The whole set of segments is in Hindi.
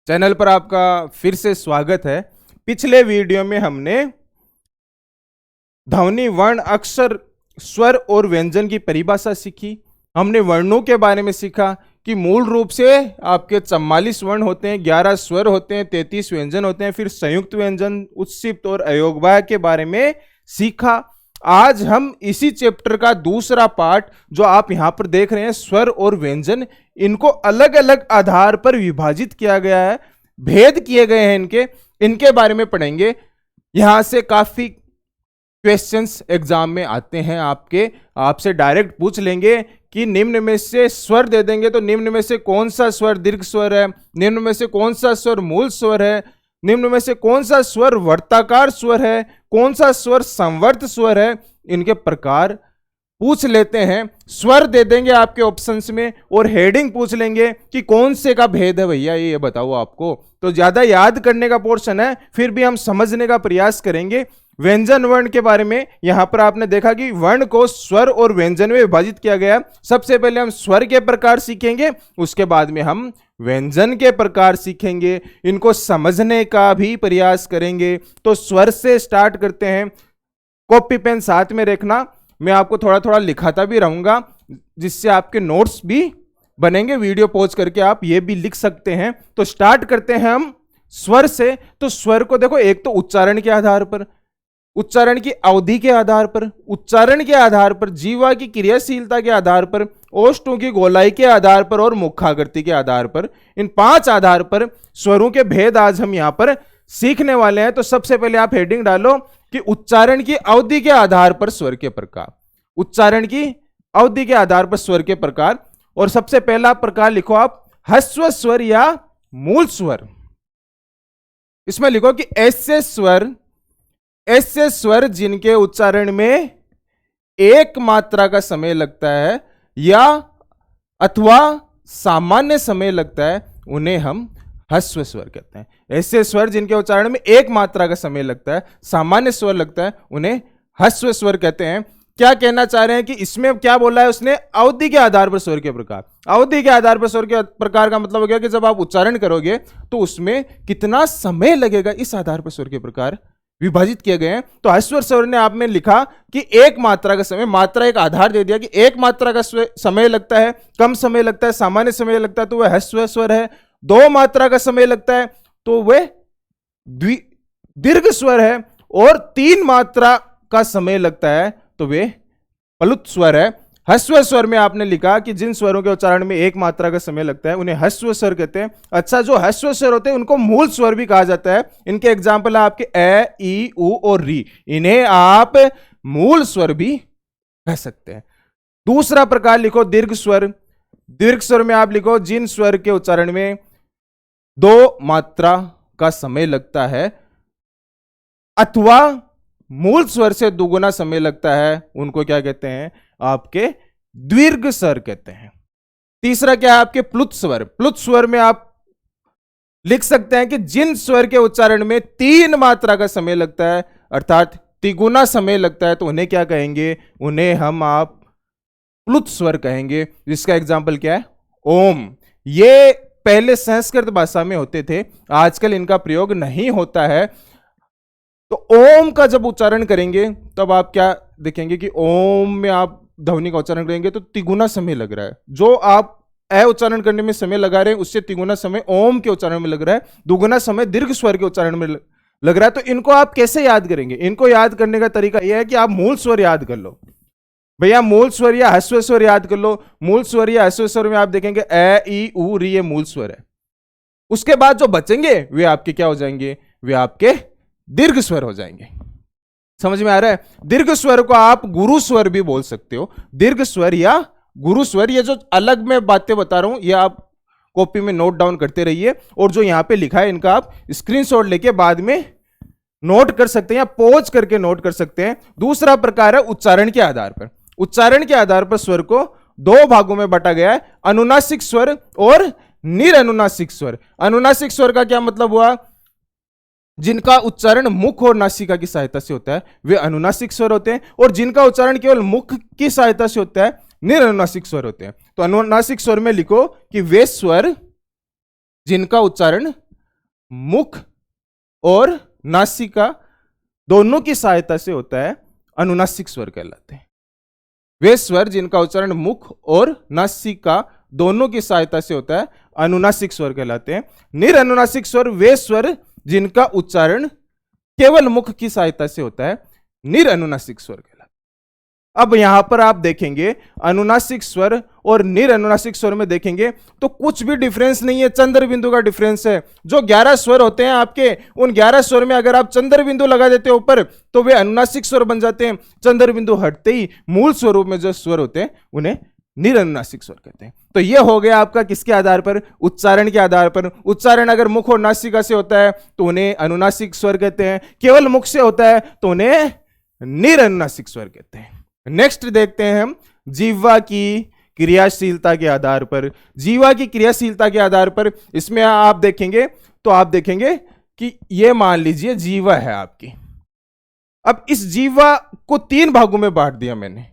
चैनल पर आपका फिर से स्वागत है। पिछले वीडियो में हमने ध्वनि वर्ण अक्षर स्वर और व्यंजन की परिभाषा सीखी। हमने वर्णों के बारे में सीखा कि मूल रूप से आपके 44 वर्ण होते हैं, 11 स्वर होते हैं, 33 व्यंजन होते हैं। फिर संयुक्त व्यंजन, उत्सिप्त और अयोगवाय के बारे में सीखा। आज हम इसी चैप्टर का दूसरा पार्ट जो आप यहां पर देख रहे हैं, स्वर और व्यंजन, इनको अलग अलग आधार पर विभाजित किया गया है, भेद किए गए हैं इनके बारे में पढ़ेंगे। यहां से काफी क्वेश्चंस एग्जाम में आते हैं, आपसे डायरेक्ट पूछ लेंगे कि निम्न में से स्वर दे देंगे तो निम्न में से कौन सा स्वर दीर्घ स्वर है, निम्न में से कौन सा स्वर मूल स्वर है, निम्न में से कौन सा स्वर वर्ताकार स्वर है, कौन सा स्वर संवर्त स्वर है। इनके प्रकार पूछ लेते हैं। स्वर दे देंगे आपके ऑप्शंस में और हेडिंग पूछ लेंगे कि कौन से का भेद है भैया, ये बताओ आपको। तो ज्यादा याद करने का पोर्शन है, फिर भी हम समझने का प्रयास करेंगे। व्यंजन वर्ण के बारे में यहां पर आपने देखा कि वर्ण को स्वर और व्यंजन में विभाजित किया गया। सबसे पहले हम स्वर के प्रकार सीखेंगे, उसके बाद में हम व्यंजन के प्रकार सीखेंगे, इनको समझने का भी प्रयास करेंगे। तो स्वर से स्टार्ट करते हैं। कॉपी पेन साथ में रखना, मैं आपको थोड़ा थोड़ा लिखाता भी रहूंगा जिससे आपके नोट्स भी बनेंगे। वीडियो पॉज करके आप ये भी लिख सकते हैं। तो स्टार्ट करते हैं हम स्वर से। तो स्वर को देखो, एक तो उच्चारण के आधार पर, उच्चारण की अवधि के आधार पर, उच्चारण के आधार पर, जीवा की क्रियाशीलता के आधार पर, ओष्ठों की गोलाई के आधार पर और मुखाकृति के आधार पर, इन 5 आधार पर स्वरों के भेद आज हम यहां पर सीखने वाले हैं। तो सबसे पहले आप हेडिंग डालो कि उच्चारण की अवधि के आधार पर स्वर के प्रकार, उच्चारण की अवधि के आधार पर स्वर के प्रकार। और सबसे पहला प्रकार लिखो आप ह्रस्व स्वर या मूल स्वर। इसमें लिखो कि ऐसे स्वर जिनके उच्चारण में एक मात्रा का समय लगता है या अथवा सामान्य समय लगता है, उन्हें हम ह्रस्व स्वर कहते हैं। ऐसे स्वर जिनके उच्चारण में एक मात्रा का समय लगता है, सामान्य स्वर लगता है, उन्हें ह्रस्व स्वर कहते हैं। क्या कहना चाह रहे हैं कि इसमें क्या बोला है उसने? अवधि के आधार पर स्वर के प्रकार। अवधि के आधार पर स्वर के प्रकार का मतलब हो गया कि जब आप उच्चारण करोगे तो उसमें कितना समय लगेगा, इस आधार पर स्वर के प्रकार विभाजित किए गए हैं। तो ह्रस्व स्वर ने आप में लिखा कि एक मात्रा का समय, मात्रा एक आधार दे दिया कि एक मात्रा का समय लगता है, कम समय लगता है, सामान्य समय लगता है, तो वह ह्रस्व स्वर है। 2 मात्रा का समय लगता है तो वह दीर्घ स्वर है, और 3 मात्रा का समय लगता है तो वे प्लुत स्वर है। ह्रस्व स्वर में आपने लिखा कि जिन स्वरों के उच्चारण में एक मात्रा का समय लगता है उन्हें ह्रस्व स्वर कहते हैं। अच्छा, जो ह्रस्व स्वर होते हैं उनको मूल स्वर भी कहा जाता है। इनके एग्जाम्पल है आपके ए, ई, उ और री, इन्हें आप मूल स्वर भी कह सकते हैं। दूसरा प्रकार लिखो दीर्घ स्वर। दीर्घ स्वर में आप लिखो जिन स्वर के उच्चारण में 2 मात्रा का समय लगता है अथवा मूल स्वर से दुगुना समय लगता है, उनको क्या कहते हैं? आपके दीर्घ स्वर कहते हैं। तीसरा क्या है? आपके प्लुत स्वर। प्लुत स्वर में आप लिख सकते हैं कि जिन स्वर के उच्चारण में 3 मात्रा का समय लगता है, अर्थात तिगुना समय लगता है, तो उन्हें क्या कहेंगे? उन्हें हम आप प्लुत स्वर कहेंगे। जिसका एग्जाम्पल क्या है? ओम। ये पहले संस्कृत भाषा में होते थे, आजकल इनका प्रयोग नहीं होता है। तो ओम का जब उच्चारण करेंगे तब आप क्या देखेंगे कि ओम में आप ध्वनि का उच्चारण करेंगे तो तिगुना समय लग रहा है। जो आप ए उच्चारण करने में समय लगा रहे हैं उससे तिगुना समय ओम के उच्चारण में लग रहा है, दुगुना समय दीर्घ स्वर के उच्चारण में लग रहा है। तो इनको आप कैसे याद करेंगे? इनको याद करने का तरीका यह है कि आप मूल स्वर याद कर लो। भैया मूल स्वर या ह्रस्व स्वर याद कर लो। मूल स्वर या ह्रस्व स्वर में आप देखेंगे ए, ई, उ, री, ये मूल स्वर है। उसके बाद जो बचेंगे वे आपके क्या हो जाएंगे? वे आपके दीर्घ स्वर हो जाएंगे। समझ में आ रहा है? दीर्घ स्वर को आप गुरु स्वर भी बोल सकते हो। दीर्घ स्वर या गुरु स्वर, ये जो अलग मैं बातें बता रहा हूं ये आप कॉपी में नोट डाउन करते रहिए, और जो यहां पे लिखा है इनका आप स्क्रीनशॉट लेके बाद में नोट कर सकते हैं या पॉज करके नोट कर सकते हैं। दूसरा प्रकार है उच्चारण के आधार पर। उच्चारण के आधार पर स्वर को 2 भागों में बांटा गया है, अनुनासिक स्वर और निरनुनासिक स्वर। अनुनासिक स्वर का क्या मतलब हुआ? जिनका उच्चारण मुख और नासिका की सहायता से होता है वे अनुनासिक स्वर होते हैं, और जिनका उच्चारण केवल मुख की सहायता से होता है निरनुनासिक स्वर होते हैं। तो अनुनासिक स्वर में लिखो कि वे स्वर जिनका उच्चारण मुख और नासिका दोनों की सहायता से होता है, अनुनासिक स्वर कहलाते हैं। वे स्वर जिनका उच्चारण मुख और नासिका दोनों की सहायता से होता है, अनुनासिक स्वर कहलाते हैं। निरनुनासिक स्वर वे स्वर जिनका उच्चारण केवल मुख की सहायता से होता है, निरनुनासिक स्वर कहलाते हैं। अब यहां पर आप देखेंगे अनुनासिक स्वर और निरनुनासिक स्वर में देखेंगे तो कुछ भी डिफरेंस नहीं है, चंद्र बिंदु का डिफरेंस है। जो 11 स्वर होते हैं आपके, उन 11 स्वर में अगर आप चंद्र बिंदु लगा देते हैं ऊपर तो वे अनुनासिक स्वर बन जाते हैं। चंद्र बिंदु हटते ही मूल स्वरूप में जो स्वर होते हैं उन्हें निरनुनासिक स्वर कहते हैं। तो यह हो गया आपका किसके आधार पर? उच्चारण के आधार पर। उच्चारण अगर मुख और नासिका से होता है तो उन्हें अनुनासिक स्वर कहते हैं, केवल मुख से होता है तो उन्हें निरनुनासिक स्वर कहते हैं। नेक्स्ट देखते हैं हम जीवा की क्रियाशीलता के आधार पर। जीवा की क्रियाशीलता के आधार पर इसमें आप देखेंगे तो आप देखेंगे कि यह मान लीजिए जीवा है आपकी। अब इस जीवा को 3 भागों में बांट दिया मैंने।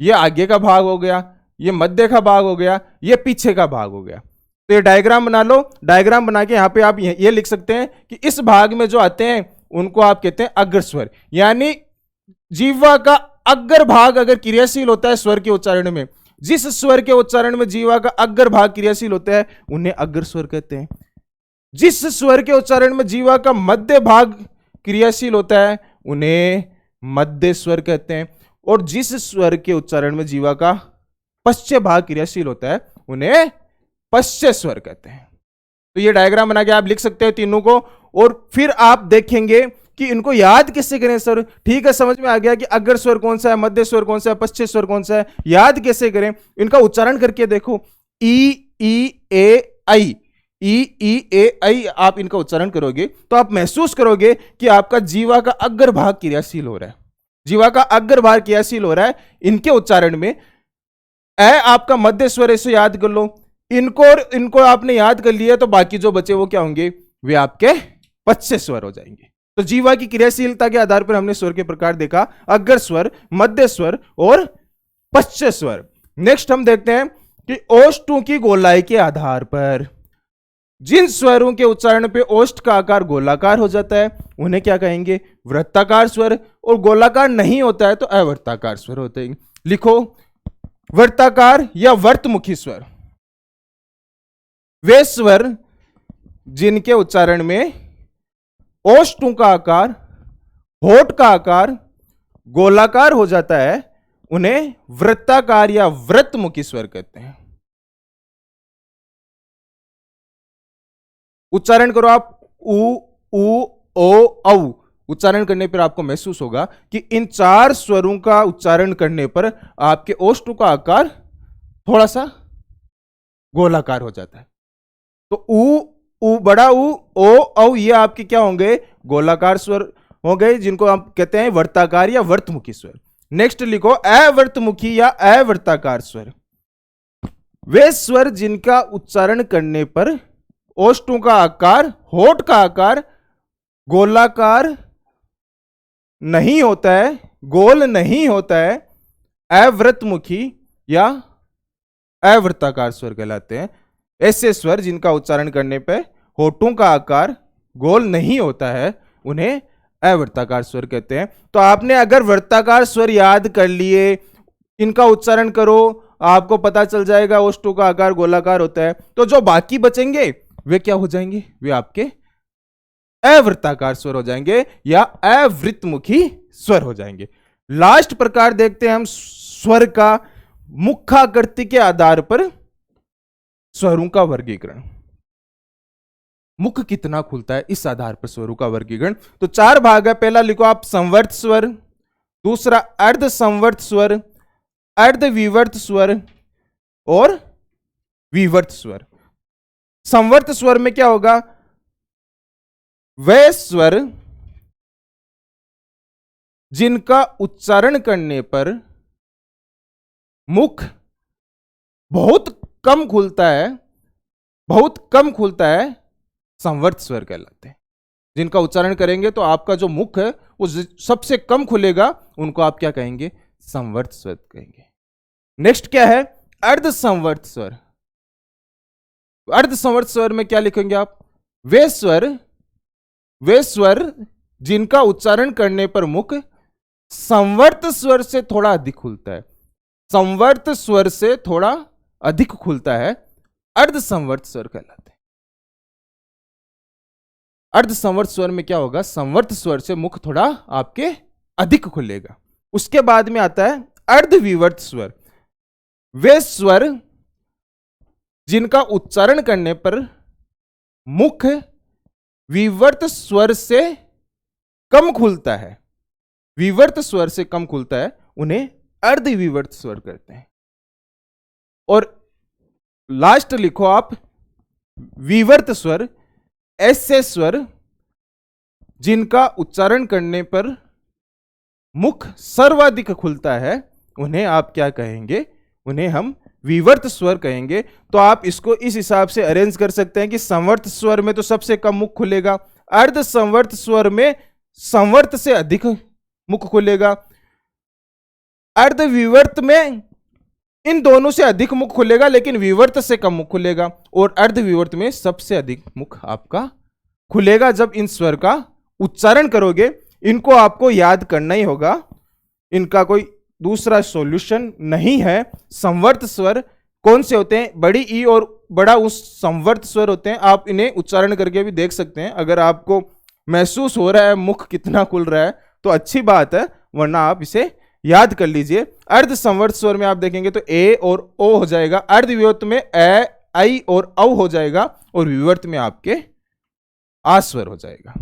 यह आगे का भाग हो गया, यह मध्य का भाग हो गया, यह पीछे का भाग हो गया। तो ये डायग्राम बना लो। डायग्राम बना के यहां पे आप ये लिख सकते हैं कि इस भाग में जो आते हैं उनको आप कहते हैं अग्र स्वर। यानी जीवा का अग्र भाग अगर क्रियाशील होता है स्वर के उच्चारण में, जिस स्वर के उच्चारण में जीवा का अग्र भाग क्रियाशील होता है उन्हें अग्र स्वर कहते हैं। जिस स्वर के उच्चारण में जीवा का मध्य भाग क्रियाशील होता है उन्हें मध्य स्वर कहते हैं। और जिस स्वर के उच्चारण में जीवा का पश्च भाग क्रियाशील होता है उन्हें पश्च स्वर कहते हैं। तो ये डायग्राम बना के आप लिख सकते हैं तीनों को। और फिर आप देखेंगे कि इनको याद कैसे करें सर। ठीक है, समझ में आ गया कि अग्र स्वर कौन सा है, मध्य स्वर कौन सा है, पश्च स्वर कौन सा है, याद कैसे करें। इनका उच्चारण करके देखो। ई ए आई, ई ए आई आप इनका उच्चारण करोगे तो आप महसूस करोगे कि आपका जीवा का अग्र भाग क्रियाशील हो रहा है। जीवा का अग्र भाग क्रियाशील हो रहा है इनके उच्चारण में। ए आपका मध्य स्वर, ऐसे याद कर लो। इनको आपने याद कर लिया तो बाकी जो बचे वो क्या होंगे? वे आपके पश्च स्वर हो जाएंगे। तो जीवा की क्रियाशीलता के आधार पर हमने स्वर के प्रकार देखा, अग्र स्वर, मध्य स्वर और पश्च स्वर। नेक्स्ट हम देखते हैं कि ओष्ठों की गोलाई के आधार पर जिन स्वरों के उच्चारण पे ओष्ठ का आकार गोलाकार हो जाता है उन्हें क्या कहेंगे? वृत्ताकार स्वर। और गोलाकार नहीं होता है तो अवृत्ताकार स्वर होते हैं। लिखो, वृत्ताकार या वर्तमुखी स्वर वे स्वर जिनके उच्चारण में ओष्ठों का आकार, होठ का आकार गोलाकार हो जाता है उन्हें वृत्ताकार या वृत्तमुखी स्वर कहते हैं। उच्चारण करो आप, उ ओ औ। उच्चारण करने पर आपको महसूस होगा कि इन 4 स्वरों का उच्चारण करने पर आपके ओष्ठों का आकार थोड़ा सा गोलाकार हो जाता है। तो उ बड़ा उ, ओ औ ये आपके क्या होंगे? गोलाकार स्वर हो गए, जिनको आप कहते हैं वर्ताकार या वर्तमुखी स्वर। नेक्स्ट लिखो, अवर्तमुखी या अवर्ताकार स्वर वे स्वर जिनका उच्चारण करने पर ओष्ठों का आकार, होठ का आकार गोलाकार नहीं होता है, गोल नहीं होता है, अवृतमुखी या अवृत्ताकार स्वर कहलाते हैं। ऐसे स्वर जिनका उच्चारण करने पर होठों का आकार गोल नहीं होता है उन्हें अवृत्ताकार स्वर कहते हैं। तो आपने अगर वृत्ताकार स्वर याद कर लिए, इनका उच्चारण करो, आपको पता चल जाएगा ओष्ठों का आकार गोलाकार होता है। तो जो बाकी बचेंगे वे क्या हो जाएंगे? वे आपके अवृत्ताकार स्वर हो जाएंगे या अवृतमुखी स्वर हो जाएंगे। लास्ट प्रकार देखते हैं हम स्वर का मुखाकृति के आधार पर स्वरों का वर्गीकरण। मुख कितना खुलता है इस आधार पर स्वरों का वर्गीकरण। तो 4 भाग है। पहला लिखो आप संवर्त स्वर, दूसरा अर्ध संवर्त स्वर, अर्ध विवर्त स्वर और विवर्त स्वर। संवर्त स्वर में क्या होगा? वे स्वर जिनका उच्चारण करने पर मुख बहुत कम खुलता है, बहुत कम खुलता है, संवर्त स्वर कहलाते हैं। जिनका उच्चारण करेंगे तो आपका जो मुख है वो सबसे कम खुलेगा, उनको आप क्या कहेंगे? संवर्त स्वर कहेंगे। नेक्स्ट क्या है? अर्ध संवर्त स्वर। अर्ध संवर्त स्वर में क्या लिखेंगे आप? वे स्वर वे स्वर जिनका उच्चारण करने पर मुख संवर्त स्वर से थोड़ा अधिक खुलता है। संवर्त स्वर से थोड़ा अधिक खुलता है, अर्ध संवर्त स्वर कहलाते हैं। अर्ध संवर्त स्वर में क्या होगा, संवर्त स्वर से मुख थोड़ा आपके अधिक खुलेगा। उसके बाद में आता है अर्ध विवर्त स्वर। वे स्वर जिनका उच्चारण करने पर मुख विवर्त स्वर से कम खुलता है, विवर्त स्वर से कम खुलता है, उन्हें अर्ध विवर्त स्वर कहते हैं। और लास्ट लिखो आप विवर्त स्वर, ऐसे स्वर जिनका उच्चारण करने पर मुख सर्वाधिक खुलता है, उन्हें आप क्या कहेंगे, उन्हें हम विवर्त स्वर कहेंगे। तो आप इसको इस हिसाब से अरेंज कर सकते हैं कि संवर्त स्वर में तो सबसे कम मुख खुलेगा, अर्ध संवर्त स्वर में संवर्त से अधिक मुख खुलेगा, अर्ध विवर्त में इन दोनों से अधिक मुख खुलेगा लेकिन विवर्त से कम मुख खुलेगा, और अर्ध विवर्त में सबसे अधिक मुख आपका खुलेगा। जब इन स्वर का उच्चारण करोगे, इनको आपको याद करना ही होगा, इनका कोई दूसरा सॉल्यूशन नहीं है। संवर्त स्वर कौन से होते हैं, बड़ी ई और बड़ा उस संवर्त स्वर होते हैं। आप इन्हें उच्चारण करके भी देख सकते हैं। अगर आपको महसूस हो रहा है मुख कितना खुल रहा है तो अच्छी बात है, वरना आप इसे याद कर लीजिए। अर्ध संवर्त स्वर में आप देखेंगे तो ए और ओ हो जाएगा, अर्ध विवर्त में ए, आई और औ हो जाएगा, और विवर्त में आपके आ स्वर हो जाएगा।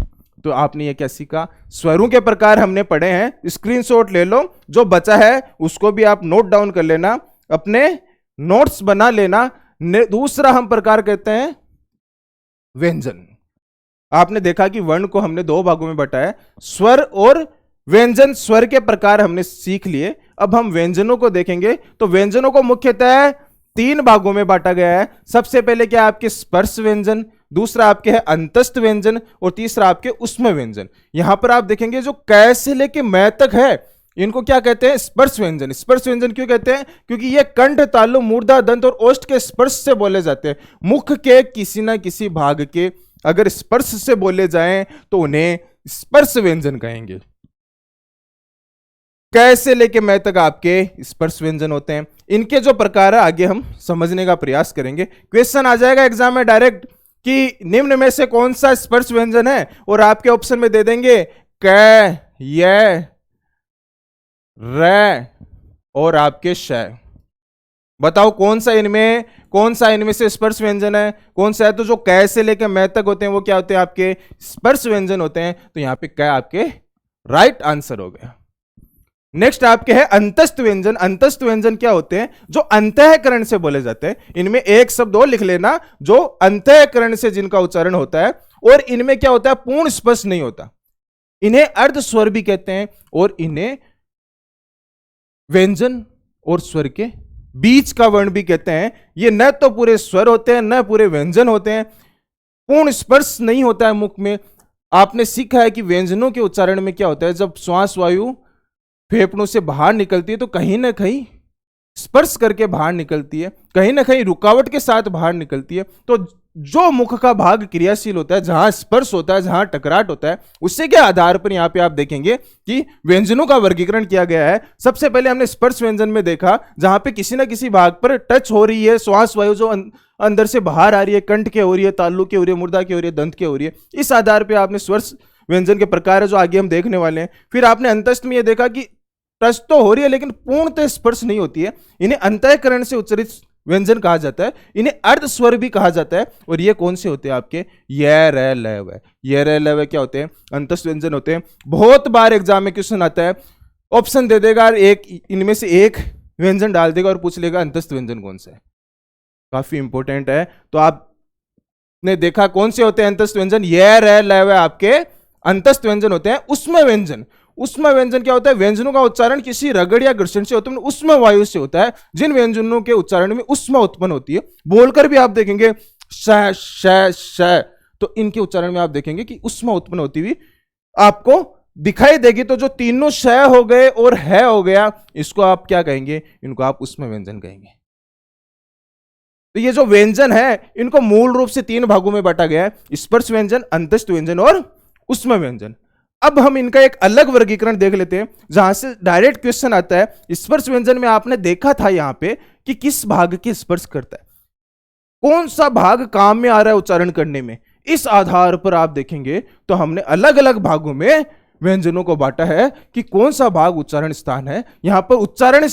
तो आपने ये क्या सीखा, स्वरों के प्रकार हमने पढ़े हैं। स्क्रीनशॉट ले लो, जो बचा है उसको भी आप नोट डाउन कर लेना, अपने नोट्स बना लेना। दूसरा हम प्रकार कहते हैं व्यंजन। आपने देखा कि वर्ण को हमने दो भागों में बांटा है, स्वर और व्यंजन। स्वर के प्रकार हमने सीख लिए, अब हम व्यंजनों को देखेंगे। तो व्यंजनों को मुख्यतः तीन भागों में बांटा गया है। सबसे पहले क्या आपके स्पर्श व्यंजन, दूसरा आपके है अंतस्थ व्यंजन, और तीसरा आपके उष्म व्यंजन। यहां पर आप देखेंगे जो कै से लेके मै तक है, इनको क्या कहते हैं, स्पर्श व्यंजन। स्पर्श व्यंजन क्यों कहते हैं, क्योंकि ये कंठ, तालु, मूर्धा, दंत और ओष्ठ के स्पर्श से बोले जाते हैं। मुख के किसी ना किसी भाग के अगर स्पर्श से बोले जाएं तो उन्हें स्पर्श व्यंजन कहेंगे। कैसे लेके मैं तक आपके स्पर्श व्यंजन होते हैं। इनके जो प्रकार है आगे हम समझने का प्रयास करेंगे। क्वेश्चन आ जाएगा एग्जाम में डायरेक्ट कि निम्न में से कौन सा स्पर्श व्यंजन है, और आपके ऑप्शन में दे देंगे क, य, र और आपके श। बताओ कौन सा इनमें से स्पर्श व्यंजन है, कौन सा है। तो जो कै से लेके मैं तक होते हैं वो क्या होते हैं, आपके स्पर्श व्यंजन होते हैं। तो यहां पे कै आपके राइट आंसर हो गया। नेक्स्ट आपके है अंतस्थ व्यंजन। अंतस्थ व्यंजन क्या होते हैं, जो अंतःकरण से बोले जाते हैं। इनमें एक शब्द और लिख लेना, जो अंतःकरण से जिनका उच्चारण होता है, और इनमें क्या होता है, पूर्ण स्पर्श नहीं होता। इन्हें अर्ध स्वर भी कहते हैं, और इन्हें व्यंजन और स्वर के बीच का वर्ण भी कहते हैं। ये न तो पूरे स्वर होते हैं न पूरे व्यंजन होते हैं, पूर्ण स्पर्श नहीं होता है मुख में। आपने सीखा है कि व्यंजनों के उच्चारण में क्या होता है, जब श्वास वायु फेफड़ों से बाहर निकलती है तो कहीं ना कहीं स्पर्श करके बाहर निकलती है, कहीं ना कहीं रुकावट के साथ बाहर निकलती है। तो जो मुख का भाग क्रियाशील होता है, जहां स्पर्श होता है, जहां टकराट होता है, उससे के आधार पर यहां पे आप देखेंगे कि व्यंजनों का वर्गीकरण किया गया है। सबसे पहले हमने स्पर्श व्यंजन में देखा, जहां पे किसी ना किसी भाग पर टच हो रही है, श्वास वायु जो अंदर से बाहर आ रही है, कंठ के हो रही है, तालु के हो रही है, मूर्धा के हो रही है, दंत के हो रही है। इस आधार पर आपने स्पर्श व्यंजन के प्रकार है जो आगे हम देखने वाले हैं। फिर आपने अंतस्थ में यह देखा कि टच तो हो रही है लेकिन पूर्णतः स्पर्श नहीं होती है। इन्हें अंतःकरण से उच्चरित व्यंजन कहा जाता है, इन्हें अर्ध स्वर भी कहा जाता है। और ये कौन से होते हैं आपके, य, र, ल, व। य, र, ल, व क्या होते हैं, अंतस्थ व्यंजन होते हैं। बहुत बार एग्जाम में क्वेश्चन आता है, ऑप्शन दे देगा, एक इनमें से एक व्यंजन डाल देगा और पूछ लेगा अंतस्थ व्यंजन कौन सा है। काफी इंपॉर्टेंट है। तो आपने देखा कौन से होते हैं अंतस्थ व्यंजन, य, र, ल, व आपके अंतस्थ व्यंजन होते हैं। उष्म व्यंजन, उष्म व्यंजन क्या होता है, व्यंजनों का उच्चारण किसी रगड़ या घर्षण से होता है, उष्म वायु से होता है। जिन व्यंजनों के उच्चारण में उष्मा उत्पन्न होती है, बोलकर भी आप देखेंगे श, श, श, तो इनके उच्चारण में आप देखेंगे कि उष्मा उत्पन्न होती हुई आपको दिखाई देगी। तो जो तीनों श हो गए और है हो गया, इसको आप क्या कहेंगे, इनको आप उष्म व्यंजन कहेंगे। तो ये जो व्यंजन है, इनको मूल रूप से तीन भागों में बांटा गया है, स्पर्श व्यंजन, अंतस्थ व्यंजन और उसमें व्यंजन। अब हम इनका एक अलग वर्गीकरण देख लेते हैं जहां से डायरेक्ट क्वेश्चन आता है। स्पर्श व्यंजन में आपने देखा था यहां पे कि किस भाग की स्पर्श करता है, कौन सा भाग काम में आ रहा है उच्चारण करने में। इस आधार पर आप देखेंगे तो हमने अलग अलग भागों में व्यंजनों को बांटा है कि कौन सा भाग उच्चारण स्थान है। यहां पर उच्चारण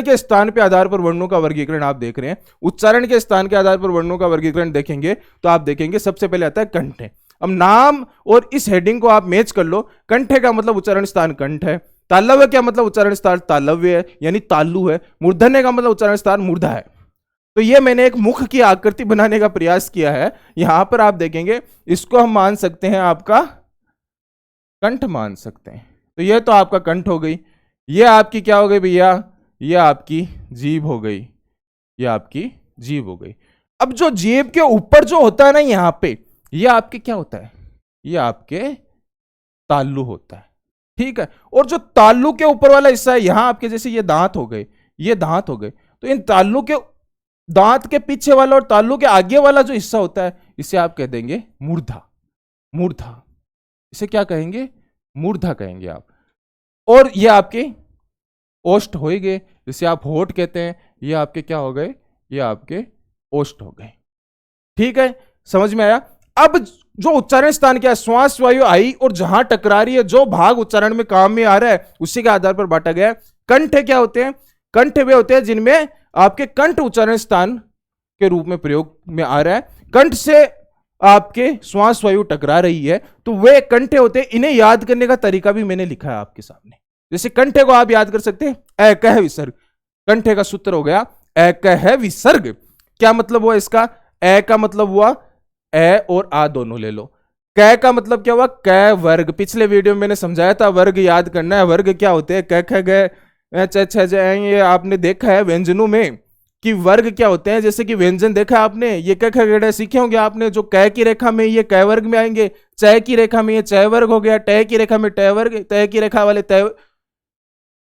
के स्थान के आधार पर वर्णों का वर्गीकरण आप देख रहे हैं। उच्चारण के स्थान के आधार पर वर्णों का वर्गीकरण देखेंगे तो आप देखेंगे सबसे पहले आता है कंठ। अब नाम और इस हेडिंग को आप मैच कर लो। कंठे का मतलब उच्चारण स्थान कंठ है। तालव्य क्या मतलब उच्चारण स्थान तालव्य है, यानी तालु है। मूर्धन्य का मतलब उच्चारण स्थान मूर्धा है। तो ये मैंने एक मुख की आकृति बनाने का प्रयास किया है। यहां पर आप देखेंगे इसको हम मान सकते हैं आपका कंठ मान सकते हैं। तो ये तो आपका कंठ हो गई। ये आपकी क्या हो गई भैया, ये आपकी जीभ हो गई, ये आपकी जीभ हो गई। अब जो जीभ के ऊपर जो होता है ना यहां पे, ये आपके क्या होता है, ये आपके तालु होता है, ठीक है। और जो तालु के ऊपर वाला हिस्सा है यहां आपके, जैसे ये दांत हो गए, ये दांत हो गए, तो इन तालु के दांत के पीछे वाला और तालु के आगे वाला जो हिस्सा होता है इसे आप कह देंगे मूर्धा। मूर्धा, इसे क्या कहेंगे, मूर्धा कहेंगे आप। और ये आपके ओष्ठ हो गए, जिसे आप होठ कहते हैं। ये आपके क्या हो गए, ये आपके ओष्ठ हो गए, ठीक है। समझ में आया। अब जो उच्चारण स्थान क्या है, श्वास वायु आई और जहां टकरा रही है, जो भाग उच्चारण में काम में आ रहा है उसी के आधार पर बांटा गया है। कंठ क्या होते हैं, कंठ वे होते हैं जिनमें आपके कंठ उच्चारण स्थान के रूप में प्रयोग में आ रहा है। कंठ से आपके श्वास वायु टकरा रही है तो वे कंठे होते हैं। इन्हें याद करने का तरीका भी मैंने लिखा है आपके सामने। जैसे कंठे को आप याद कर सकते हैं, ए कह विसर्ग। कंठे का सूत्र हो गया ए कह विसर्ग। क्या मतलब हुआ इसका, ए का मतलब हुआ ए और आ दोनों ले लो। कै का मतलब क्या हुआ, कै वर्ग। पिछले वीडियो में मैंने समझाया था वर्ग याद करना है। वर्ग क्या होते हैं, क ख ग ये आपने देखा है व्यंजनों में कि वर्ग क्या होते हैं। जैसे कि व्यंजन देखा है आपने, ये क ख ग सीखे होंगे आपने। जो कै की रेखा में ये कै वर्ग में आएंगे, चय की रेखा में ये चय वर्ग हो गया, टय की रेखा में टय वर्ग, तय की रेखा वाले तय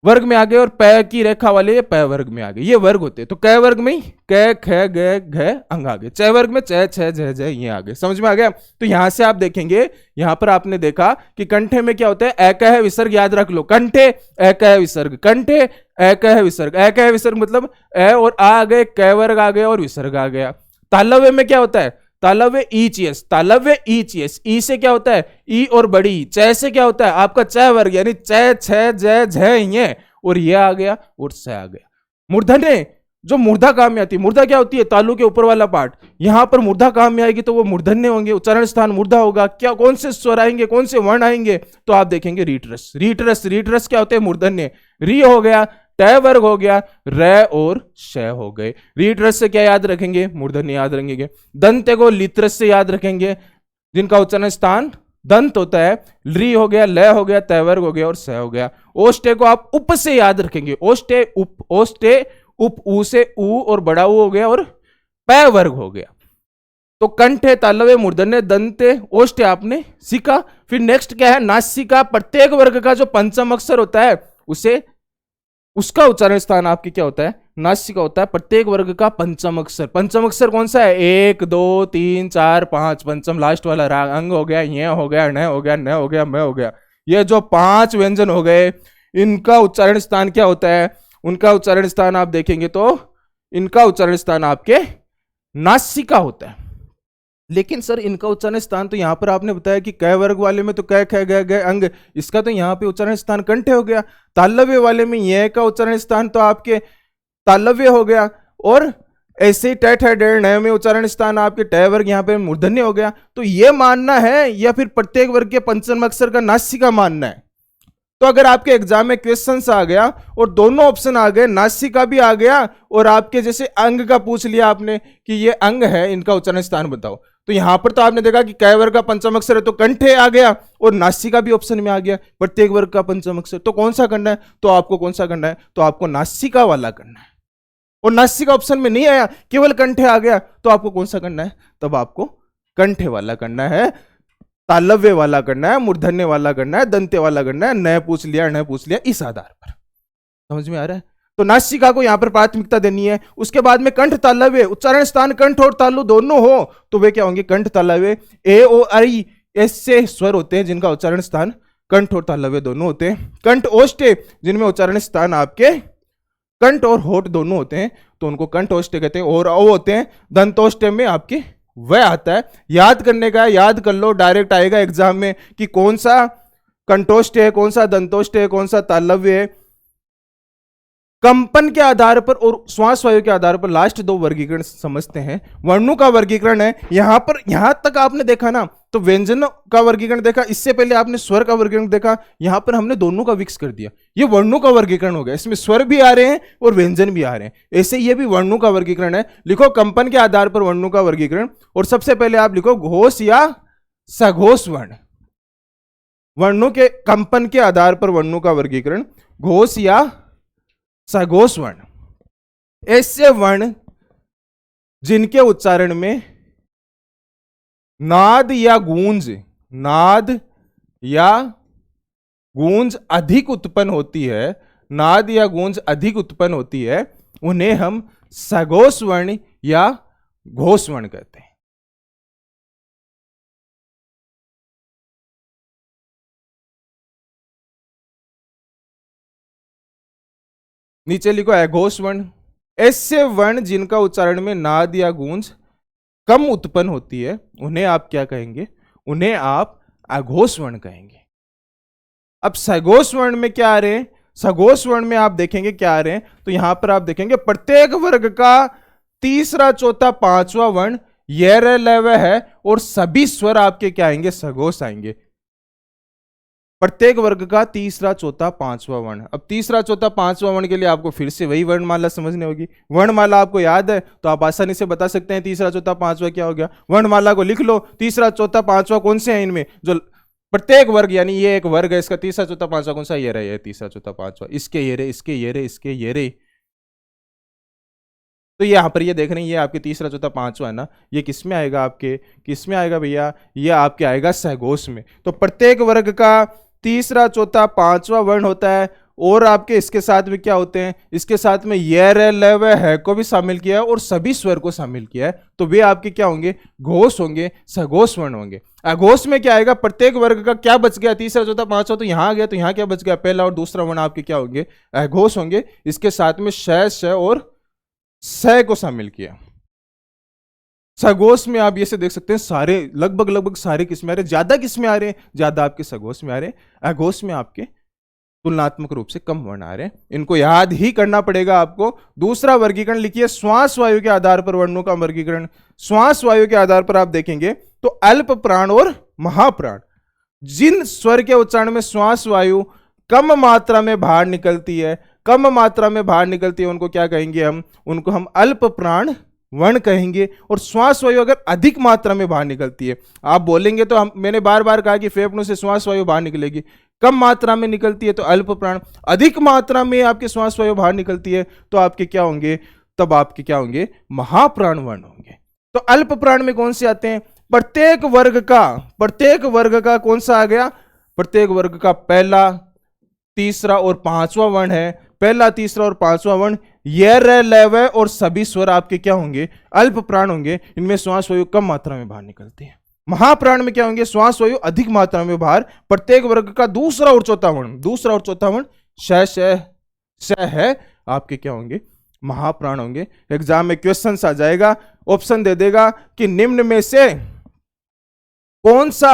वर्ग में आ गए, और पै की रेखा वाले पै वर्ग में आ गए। ये वर्ग होते हैं। तो कै वर्ग में कै ख ग घ अंग आ गए, चय वर्ग में चय छ झ झ ये आ गए। समझ में आ गया। तो यहां से आप देखेंगे, यहां पर आपने देखा कि कंठे में क्या होता है, ए कह विसर्ग याद रख लो। कंठे ए कह विसर्ग, कंठे ए कह विसर्ग। ए कह विसर्ग मतलब ए और आ गए, कै वर्ग आ गया और विसर्ग आ गया। तालव्य में क्या होता है, तालव्य ईचीएस, तालव्य ईचीएस। ई से क्या होता है, ई और बड़ी। चय से क्या होता है आपका चय वर्ग, यानी चय छ जय झ ये, और ये आ गया और स आ गया। मूर्धन्य जो मूर्धा काम में आती है, मूर्धा क्या होती है, तालु के ऊपर वाला पार्ट। यहां पर मूर्धा काम में आएगी तो वो मूर्धन्य होंगे, उच्चारण स्थान मूर्धा होगा। क्या कौन से स्वर आएंगे, कौन से वर्ण आएंगे, तो आप देखेंगे रीटरस। रीटरस, रीटरस क्या होते हैं, मूर्धन्य। री हो गया, टय वर्ग हो गया, र और श हो गए। रीटरस से क्या याद रखेंगे, मूर्धन्य याद रखेंगे। दंत को लित्रस से याद रखेंगे, जिनका उच्चारण स्थान दंत होता है। ली हो गया, ल हो गया, तय वर्ग हो गया और स हो गया। ओष्टे को आप उप से याद रखेंगे, ओष्टे उप, ओष्टे उप, ऊ से ऊ और बड़ा ऊ हो गया और पै वर्ग हो गया। तो कंठे, तालव्य, मूर्धन्य, दंते, ओष्टे आपने सीखा। फिर नेक्स्ट क्या है, नासिका। प्रत्येक वर्ग का जो पंचम अक्षर होता है उसे, उसका उच्चारण स्थान आपकी क्या होता है, नासिका होता है। प्रत्येक वर्ग का पंचम अक्षर। पंचम अक्षर कौन सा है, 1 2 3 4 5। पंचम लास्ट वाला राग अंग हो गया, ये हो गया, न हो गया, न हो गया, म हो गया। ये जो 5 व्यंजन हो गए, इनका उच्चारण स्थान क्या होता है, उनका उच्चारण स्थान आप देखेंगे तो इनका उच्चारण स्थान आपके नासिका होता है। लेकिन सर इनका उच्चारण स्थान तो यहां पर आपने बताया कि कै वर्ग वाले में तो कै ख ग घ अंग, इसका तो यहां पे उच्चारण स्थान कंठे हो गया। तालव्य वाले में यह का उच्चारण स्थान तो आपके तालव्य हो गया, और ऐसे ही ट ठ ड न में उच्चारण स्थान आपके टय वर्ग यहाँ पे मूर्धन्य हो गया। तो ये मानना है या फिर प्रत्येक वर्ग के पंचम अक्षर का नासिका मानना है। तो अगर आपके एग्जाम में क्वेश्चन आ गया और दोनों ऑप्शन आ गए, नासिका भी आ गया और आपके जैसे अंग का पूछ लिया आपने कि ये अंग है, इनका उच्चारण स्थान बताओ, तो यहां पर तो आपने देखा कि कै वर्ग का पंचम अक्षर है तो कंठे आ गया, और नासिका भी ऑप्शन में आ गया, प्रत्येक वर्ग का पंचम अक्षर। तो कौन सा करना है, तो आपको कौन सा करना है, तो आपको नासिका वाला करना है। और नासिका ऑप्शन में नहीं आया, केवल कंठे आ गया, तो आपको कौन सा करना है, तब आपको कंठे वाला करना है, तालव्य वाला करना है, मूर्धन्य वाला करना है, दंते वाला करना है। न पूछ लिया इस आधार पर। समझ में आ रहा है। तो नासिका को यहां पर प्राथमिकता देनी है। उसके बाद में कंठ तालव्य, उच्चारण स्थान कंठ और तालु दोनों हो तो वे क्या होंगे, कंठ तालव्य। ए ओ आई ऐसे स्वर होते हैं जिनका उच्चारण स्थान कंठ और तालव्य दोनों होते हैं। कंठ ओष्ठ्य जिनमें उच्चारण स्थान आपके कंठ और होठ दोनों होते हैं, तो उनको कंठ ओष्ठ्य कहते हैं। और ओ होते हैं दंतोष्ठ्य में आपके वह आता है। याद करने का, याद कर लो, डायरेक्ट आएगा एग्जाम में कि कौन सा कंठोष्ठ्य है, कौन सा दंतोष्ठ्य है, कौन सा तालव्य है। कंपन के आधार पर और श्वास वायु के आधार पर लास्ट दो वर्गीकरण समझते हैं। वर्णों का वर्गीकरण है यहां पर, यहां तक आपने देखा ना, तो व्यंजन का वर्गीकरण देखा, इससे पहले आपने स्वर का वर्गीकरण देखा, यहां पर हमने दोनों का मिक्स कर दिया, ये वर्णों का वर्गीकरण हो गया। इसमें स्वर भी आ रहे हैं और व्यंजन भी आ रहे हैं, ऐसे ये भी वर्णों का वर्गीकरण है। लिखो कंपन के आधार पर वर्णों का वर्गीकरण, और सबसे पहले आप लिखो घोष या सघोष वर्ण। वर्णों के कंपन के आधार पर वर्णों का वर्गीकरण, घोष या सघोष वर्ण। ऐसे वर्ण जिनके उच्चारण में नाद या गूंज, नाद या गूंज अधिक उत्पन्न होती है, नाद या गूंज अधिक उत्पन्न होती है, उन्हें हम सघोष वर्ण या घोष वर्ण कहते हैं। नीचे लिखो अघोष वर्ण। ऐसे वर्ण जिनका उच्चारण में नाद या गूंज कम उत्पन्न होती है, उन्हें आप क्या कहेंगे? उन्हें आप अघोष वर्ण कहेंगे। अब सघोष वर्ण में क्या आ रहे हैं? सघोष वर्ण में आप देखेंगे क्या आ रहे हैं, तो यहां पर आप देखेंगे प्रत्येक वर्ग का तीसरा, चौथा, पांचवा वर्ण ये लव है, और सभी स्वर आपके क्या आएंगे? सघोष आएंगे। प्रत्येक वर्ग का तीसरा, चौथा, पांचवा वर्ण। अब तीसरा, चौथा, पांचवा वर्ण के लिए आपको फिर से वही वर्णमाला समझनी होगी। वर्णमाला आपको याद है तो आप आसानी से बता सकते हैं तीसरा, चौथा, पांचवा क्या हो गया। वर्णमाला को लिख लो, तीसरा, चौथा, पांचवा कौन से हैं इनमें, जो प्रत्येक वर्ग, यानी ये एक वर्ग है, इसका तीसरा, चौथा, पांचवा कौन सा? ये रहे, तीसरा, चौथा, पांचवा, इसके ये रे, इसके ये रे, इसके ये रे। तो यहां पर ये देख रहे हैं, ये आपके तीसरा, चौथा, पांचवा है ना, ये किस में आएगा? आपके किस में आएगा भैया? ये आपके आएगा सघोष में। तो प्रत्येक वर्ग का तीसरा, चौथा, पांचवा वर्ण होता है, और आपके इसके साथ में क्या होते हैं? इसके साथ में ये रे लव है को भी शामिल किया है और सभी स्वर को शामिल किया है, तो वे आपके क्या होंगे? घोष होंगे, सघोष वर्ण होंगे। अघोष में क्या आएगा? प्रत्येक वर्ग का क्या बच गया? तीसरा, चौथा, पांचवा तो यहां आ गया, तो यहां क्या बच गया? पहला और दूसरा वर्ण आपके क्या होंगे? अघोष होंगे। इसके साथ में श और स को शामिल किया। सघोष में आप ये से देख सकते हैं सारे लगभग सारे किस में आ रहे हैं? ज्यादा किस में आ रहे हैं? ज्यादा आपके सघोष में आ रहे हैं। अघोष में आपके तुलनात्मक रूप से कम वर्ण आ रहे हैं। इनको याद ही करना पड़ेगा आपको। दूसरा वर्गीकरण लिखिए, श्वास वायु के आधार पर वर्णों का वर्गीकरण। श्वास वायु के आधार पर आप देखेंगे तो अल्प प्राण और महाप्राण, जिन स्वर के उच्चारण में श्वास वायु कम मात्रा में बाहर निकलती है, कम मात्रा में बाहर निकलती है, उनको क्या कहेंगे? हम उनको हम अल्प प्राण वर्ण कहेंगे। और श्वास वायु अगर अधिक मात्रा में बाहर निकलती है, आप बोलेंगे तो मैंने बार बार कहा कि फेफड़ों से श्वास वायु बाहर निकलेगी, कम मात्रा में निकलती है तो अल्प प्राण, अधिक मात्रा में आपके श्वास वायु बाहर निकलती है तो आपके क्या होंगे? तब आपके क्या होंगे? महाप्राण वर्ण होंगे। तो अल्प प्राण में कौन से आते हैं? प्रत्येक वर्ग का कौन सा आ गया? प्रत्येक वर्ग का पहला, तीसरा और पांचवा वर्ण है। पहला, तीसरा और पांचवा वर्ण ये रे लव है, और सभी स्वर आपके क्या होंगे? अल्प प्राण होंगे। इनमें श्वास वायु कम मात्रा में बाहर निकलती है। महाप्राण में क्या होंगे? श्वास वायु अधिक मात्रा में बाहर। प्रत्येक वर्ग का दूसरा और चौथा वर्ण श है, आपके क्या होंगे? महाप्राण होंगे। एग्जाम में क्वेश्चन आ जाएगा, ऑप्शन दे देगा कि निम्न में से कौन सा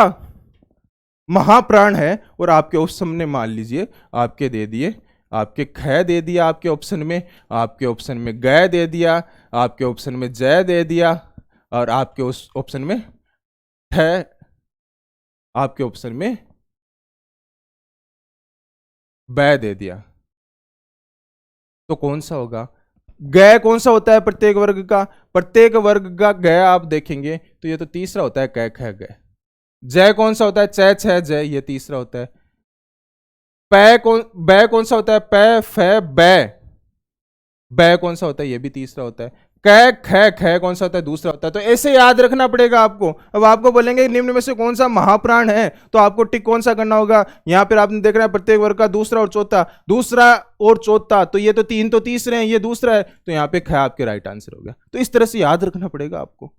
महाप्राण है, और आपके ऑप्शन ने मान लीजिए आपके दे दिए, आपके ख दे दिया आपके ऑप्शन में, आपके ऑप्शन में ग दे दिया, आपके ऑप्शन में जय दे दिया, और आपके उस ऑप्शन में है, आपके ऑप्शन में बै दे दिया। तो कौन सा होगा? ग कौन सा होता है प्रत्येक वर्ग का? प्रत्येक वर्ग का ग आप देखेंगे तो ये तो तीसरा होता है, क ख ग। जय कौन सा होता है? च छ जय, ये तीसरा होता है। बै कौन सा होता है? प फ बै। बै कौन सा होता है? ये भी तीसरा होता है। क ख ख कौन सा होता है? दूसरा होता है। तो ऐसे याद रखना पड़ेगा आपको। अब आपको बोलेंगे निम्न में से कौन सा महाप्राण है, तो आपको टिक कौन सा करना होगा? यहां पर आपने देख रहे हैं प्रत्येक वर्ग का दूसरा और चौथा, तो ये तो तीन तो तीसरे हैं, ये दूसरा है, तो यहाँ पे ख आपके राइट आंसर हो गया। तो इस तरह से याद रखना पड़ेगा आपको।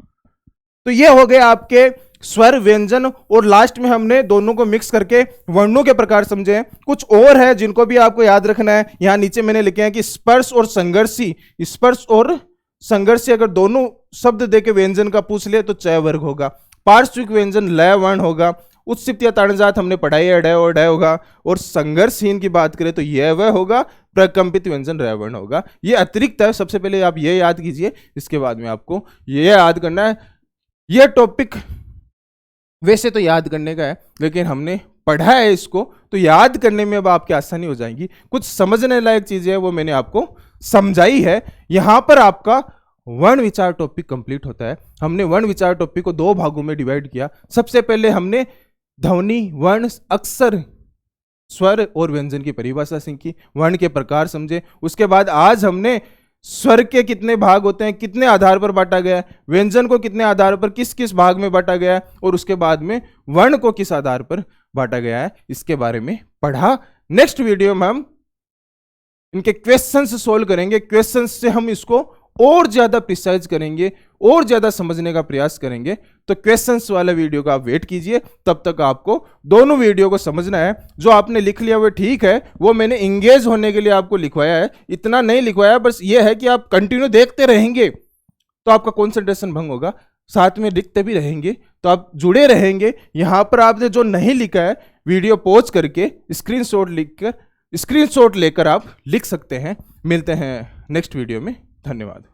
तो ये हो गए आपके स्वर व्यंजन, और लास्ट में हमने दोनों को मिक्स करके वर्णों के प्रकार समझे हैं। कुछ और है जिनको भी आपको याद रखना है, यहां नीचे मैंने लिखे हैं कि स्पर्श और संघर्षी, स्पर्श और संघर्षी अगर दोनों शब्द देके व्यंजन का पूछ ले तो चय वर्ग होगा। पार्श्विक व्यंजन लय वर्ण होगा। उत्सिप्त या ताड़जात हमने पढ़ाई है, डय और डय होगा। और संघर्षहीन की बात करें तो यह वह होगा, प्रकंपित व्यंजन रय वर्ण होगा। ये अतिरिक्त है, सबसे पहले आप ये याद कीजिए, इसके बाद में आपको ये याद करना है। ये टॉपिक वैसे तो याद करने का है, लेकिन हमने पढ़ा है इसको, तो याद करने में अब आपकी आसानी हो जाएगी। कुछ समझने लायक चीजें हैं वो मैंने आपको समझाई है। यहां पर आपका वर्ण विचार टॉपिक कंप्लीट होता है। हमने वर्ण विचार टॉपिक को 2 भागों में डिवाइड किया। सबसे पहले हमने ध्वनि, वर्ण, अक्षर, स्वर और व्यंजन की परिभाषा सीखी, वर्ण के प्रकार समझे। उसके बाद आज हमने स्वर के कितने भाग होते हैं, कितने आधार पर बांटा गया है, व्यंजन को कितने आधार पर किस किस भाग में बांटा गया है, और उसके बाद में वर्ण को किस आधार पर बांटा गया है, इसके बारे में पढ़ा। नेक्स्ट वीडियो में हम इनके क्वेश्चंस सोल्व करेंगे। क्वेश्चंस से हम इसको और ज्यादा प्रिसाइज करेंगे, और ज्यादा समझने का प्रयास करेंगे। तो क्वेश्चंस वाला वीडियो का आप वेट कीजिए, तब तक आपको दोनों वीडियो को समझना है। जो आपने लिख लिया वो ठीक है, वो मैंने इंगेज होने के लिए आपको लिखवाया है, इतना नहीं लिखवाया। बस ये है कि आप कंटिन्यू देखते रहेंगे तो आपका कंसंट्रेशन भंग होगा, साथ में लिखते भी रहेंगे तो आप जुड़े रहेंगे। यहां पर आपने जो नहीं लिखा है वीडियो पॉज करके स्क्रीनशॉट लेकर आप लिख सकते हैं। मिलते हैं नेक्स्ट वीडियो में, धन्यवाद।